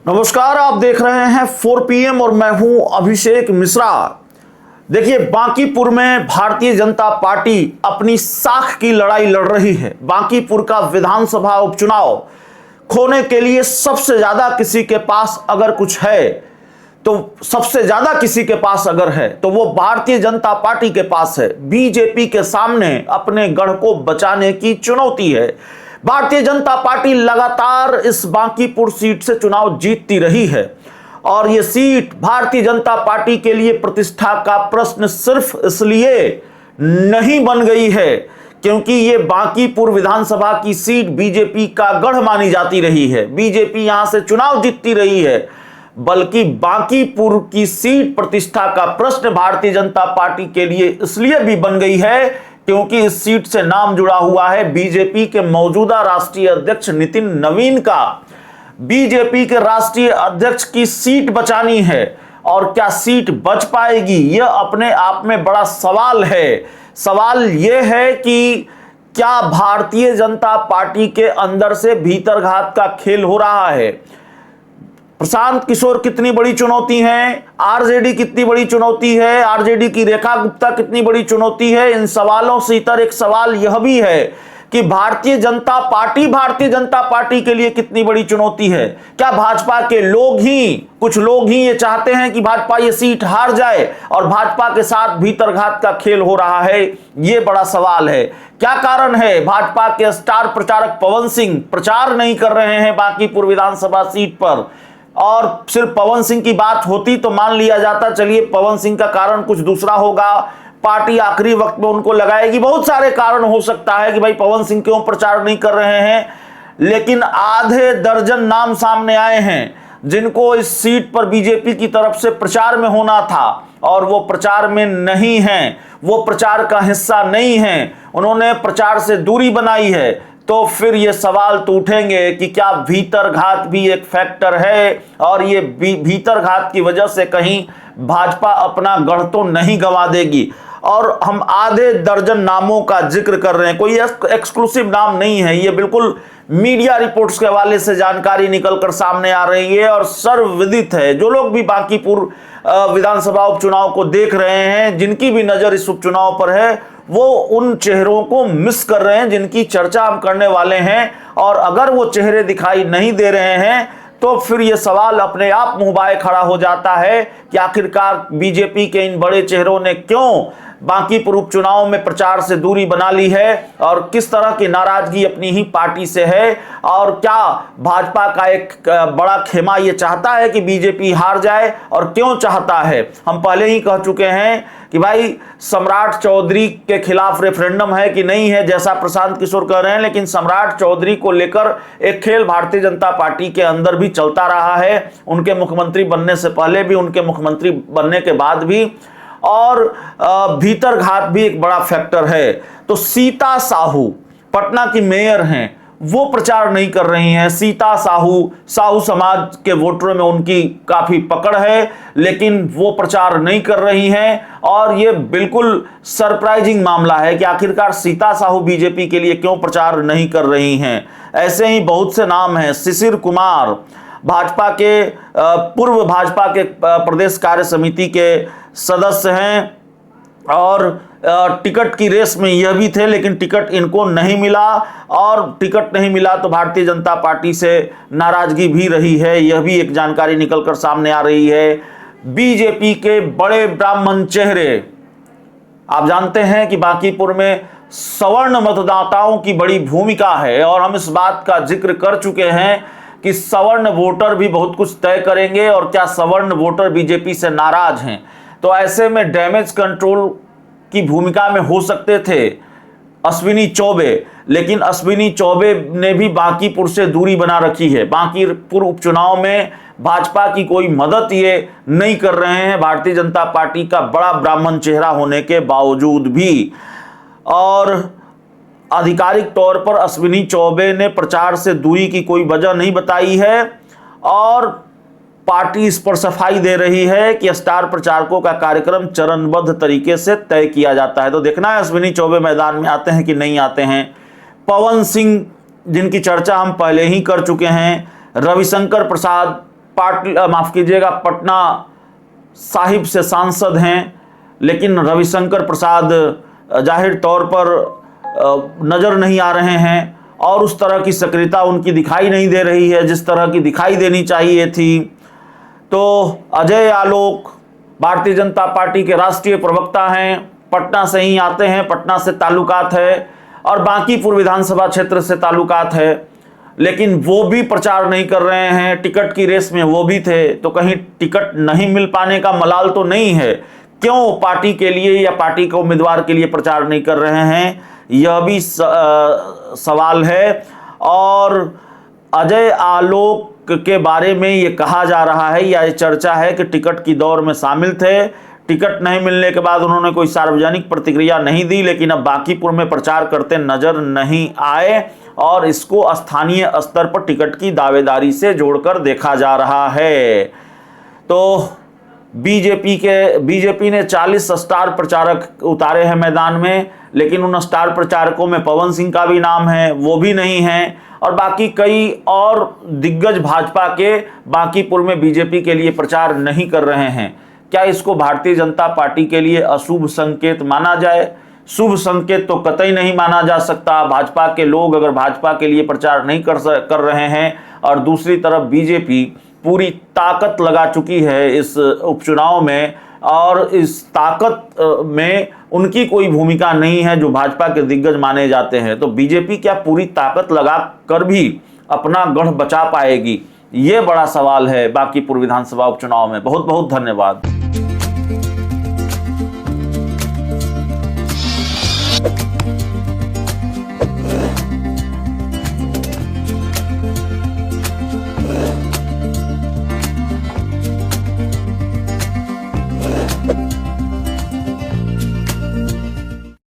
नमस्कार, आप देख रहे हैं 4 PM और मैं हूं अभिषेक मिश्रा। देखिए, बांकीपुर में भारतीय जनता पार्टी अपनी साख की लड़ाई लड़ रही है। बांकीपुर का विधानसभा उपचुनाव खोने के लिए सबसे ज्यादा किसी के पास अगर कुछ है तो सबसे ज्यादा किसी के पास अगर है तो वो भारतीय जनता पार्टी के पास है। बीजेपी के सामने अपने गढ़ को बचाने की चुनौती है। भारतीय जनता पार्टी लगातार इस बांकीपुर सीट से चुनाव जीतती रही है और यह सीट भारतीय जनता पार्टी के लिए प्रतिष्ठा का प्रश्न सिर्फ इसलिए नहीं बन गई है क्योंकि ये बांकीपुर विधानसभा की सीट बीजेपी का गढ़ मानी जाती रही है। बीजेपी यहां से चुनाव जीतती रही है, बल्कि बांकीपुर की सीट प्रतिष्ठा का प्रश्न भारतीय जनता पार्टी के लिए इसलिए भी बन गई है क्योंकि इस सीट से नाम जुड़ा हुआ है बीजेपी के मौजूदा राष्ट्रीय अध्यक्ष नितिन नवीन का। बीजेपी के राष्ट्रीय अध्यक्ष की सीट बचानी है और क्या सीट बच पाएगी, यह अपने आप में बड़ा सवाल है। सवाल यह है कि क्या भारतीय जनता पार्टी के अंदर से भीतरघात का खेल हो रहा है। प्रशांत किशोर कितनी बड़ी चुनौती है, आरजेडी कितनी बड़ी चुनौती है, आरजेडी की रेखा गुप्ता कितनी बड़ी चुनौती है। इन सवालों से इतर एक सवाल यह भी है कि भारतीय जनता पार्टी के लिए कितनी बड़ी चुनौती है। क्या भाजपा के कुछ लोग ही ये चाहते हैं कि भाजपा ये सीट हार जाए और भाजपा के साथ भीतरघात का खेल हो रहा है, ये बड़ा सवाल है। क्या कारण है भाजपा के स्टार प्रचारक पवन सिंह प्रचार नहीं कर रहे हैं बांकीपुर विधानसभा सीट पर, और सिर्फ पवन सिंह की बात होती तो मान लिया जाता चलिए पवन सिंह का कारण कुछ दूसरा होगा, पार्टी आखिरी वक्त में उनको लगाएगी। बहुत सारे कारण हो सकता है कि भाई पवन सिंह क्यों प्रचार नहीं कर रहे हैं, लेकिन आधे दर्जन नाम सामने आए हैं जिनको इस सीट पर बीजेपी की तरफ से प्रचार में होना था और वो प्रचार में नहीं हैं, वो प्रचार का हिस्सा नहीं हैं, उन्होंने प्रचार से दूरी बनाई है। तो फिर ये सवाल तो उठेंगे कि क्या भीतरघात भी एक फैक्टर है और ये भीतरघात की वजह से कहीं भाजपा अपना गढ़ तो नहीं गंवा देगी। और हम आधे दर्जन नामों का जिक्र कर रहे हैं, कोई एक्सक्लूसिव नाम नहीं है, ये बिल्कुल मीडिया रिपोर्ट्स के हवाले से जानकारी निकलकर सामने आ रही है और सर्वविदित है। जो लोग भी बांकीपुर विधानसभा उपचुनाव को देख रहे हैं, जिनकी भी नजर इस उपचुनाव पर है, वो उन चेहरों को मिस कर रहे हैं जिनकी चर्चा हम करने वाले हैं। और अगर वो चेहरे दिखाई नहीं दे रहे हैं तो फिर ये सवाल अपने आप मुंह बाए खड़ा हो जाता है कि आखिरकार बीजेपी के इन बड़े चेहरों ने क्यों बांकीपुर उपचुनाव में प्रचार से दूरी बना ली है और किस तरह की नाराजगी अपनी ही पार्टी से है, और क्या भाजपा का एक बड़ा खेमा ये चाहता है कि बीजेपी हार जाए और क्यों चाहता है। हम पहले ही कह चुके हैं कि भाई सम्राट चौधरी के खिलाफ रेफरेंडम है कि नहीं है, जैसा प्रशांत किशोर कह रहे हैं, लेकिन सम्राट चौधरी को लेकर एक खेल भारतीय जनता पार्टी के अंदर भी चलता रहा है, उनके मुख्यमंत्री बनने से पहले भी, उनके मुख्यमंत्री बनने के बाद भी, और भीतरघात भी एक बड़ा फैक्टर है। तो सीता साहू पटना की मेयर हैं, वो प्रचार नहीं कर रही हैं। सीता साहू समाज के वोटरों में उनकी काफी पकड़ है, लेकिन वो प्रचार नहीं कर रही हैं। और ये बिल्कुल सरप्राइजिंग मामला है कि आखिरकार सीता साहू बीजेपी के लिए क्यों प्रचार नहीं कर रही हैं। ऐसे ही बहुत से नाम हैं। शिशिर कुमार भाजपा के पूर्व भाजपा के प्रदेश कार्य समिति के सदस्य हैं और टिकट की रेस में यह भी थे, लेकिन टिकट इनको नहीं मिला, और टिकट नहीं मिला तो भारतीय जनता पार्टी से नाराजगी भी रही है, यह भी एक जानकारी निकलकर सामने आ रही है। बीजेपी के बड़े ब्राह्मण चेहरे, आप जानते हैं कि बांकीपुर में सवर्ण मतदाताओं की बड़ी भूमिका है और हम इस बात का जिक्र कर चुके हैं कि सवर्ण वोटर भी बहुत कुछ तय करेंगे और क्या सवर्ण वोटर बीजेपी से नाराज हैं। तो ऐसे में डैमेज कंट्रोल की भूमिका में हो सकते थे अश्विनी चौबे, लेकिन अश्विनी चौबे ने भी बांकीपुर से दूरी बना रखी है। बांकीपुर उपचुनाव में भाजपा की कोई मदद ये नहीं कर रहे हैं, भारतीय जनता पार्टी का बड़ा ब्राह्मण चेहरा होने के बावजूद भी। और आधिकारिक तौर पर अश्विनी चौबे ने प्रचार से दूरी की कोई वजह नहीं बताई है और पार्टी इस पर सफाई दे रही है कि स्टार प्रचारकों का कार्यक्रम चरणबद्ध तरीके से तय किया जाता है। तो देखना है अश्विनी चौबे मैदान में आते हैं कि नहीं आते हैं। पवन सिंह जिनकी चर्चा हम पहले ही कर चुके हैं, रविशंकर प्रसाद माफ कीजिएगा, पटना साहिब से सांसद हैं, लेकिन रविशंकर प्रसाद जाहिर तौर पर नजर नहीं आ रहे हैं और उस तरह की सक्रियता उनकी दिखाई नहीं दे रही है जिस तरह की दिखाई देनी चाहिए थी। तो अजय आलोक भारतीय जनता पार्टी के राष्ट्रीय प्रवक्ता हैं, पटना से ही आते हैं, पटना से ताल्लुकात है और बांकीपुर विधानसभा क्षेत्र से ताल्लुकात है, लेकिन वो भी प्रचार नहीं कर रहे हैं। टिकट की रेस में वो भी थे, तो कहीं टिकट नहीं मिल पाने का मलाल तो नहीं है? क्यों पार्टी के लिए या पार्टी के उम्मीदवार के लिए प्रचार नहीं कर रहे हैं, यह भी सवाल है। और अजय आलोक के बारे में ये कहा जा रहा है या ये चर्चा है कि टिकट की दौड़ में शामिल थे, टिकट नहीं मिलने के बाद उन्होंने कोई सार्वजनिक प्रतिक्रिया नहीं दी, लेकिन अब बांकीपुर में प्रचार करते नजर नहीं आए और इसको स्थानीय स्तर पर टिकट की दावेदारी से जोड़कर देखा जा रहा है। तो बीजेपी ने 40 स्टार प्रचारक उतारे हैं मैदान में, लेकिन उन स्टार प्रचारकों में पवन सिंह का भी नाम है, वो भी नहीं है, और बाकी कई और दिग्गज भाजपा के बांकीपुर में बीजेपी के लिए प्रचार नहीं कर रहे हैं। क्या इसको भारतीय जनता पार्टी के लिए अशुभ संकेत माना जाए? शुभ संकेत तो कतई नहीं माना जा सकता। भाजपा के लोग अगर भाजपा के लिए प्रचार नहीं कर रहे हैं और दूसरी तरफ बीजेपी पूरी ताकत लगा चुकी है इस उपचुनाव में और इस ताकत में उनकी कोई भूमिका नहीं है जो भाजपा के दिग्गज माने जाते हैं, तो बीजेपी क्या पूरी ताकत लगा कर भी अपना गढ़ बचा पाएगी? ये बड़ा सवाल है बांकीपुर विधानसभा उपचुनाव में। बहुत बहुत धन्यवाद।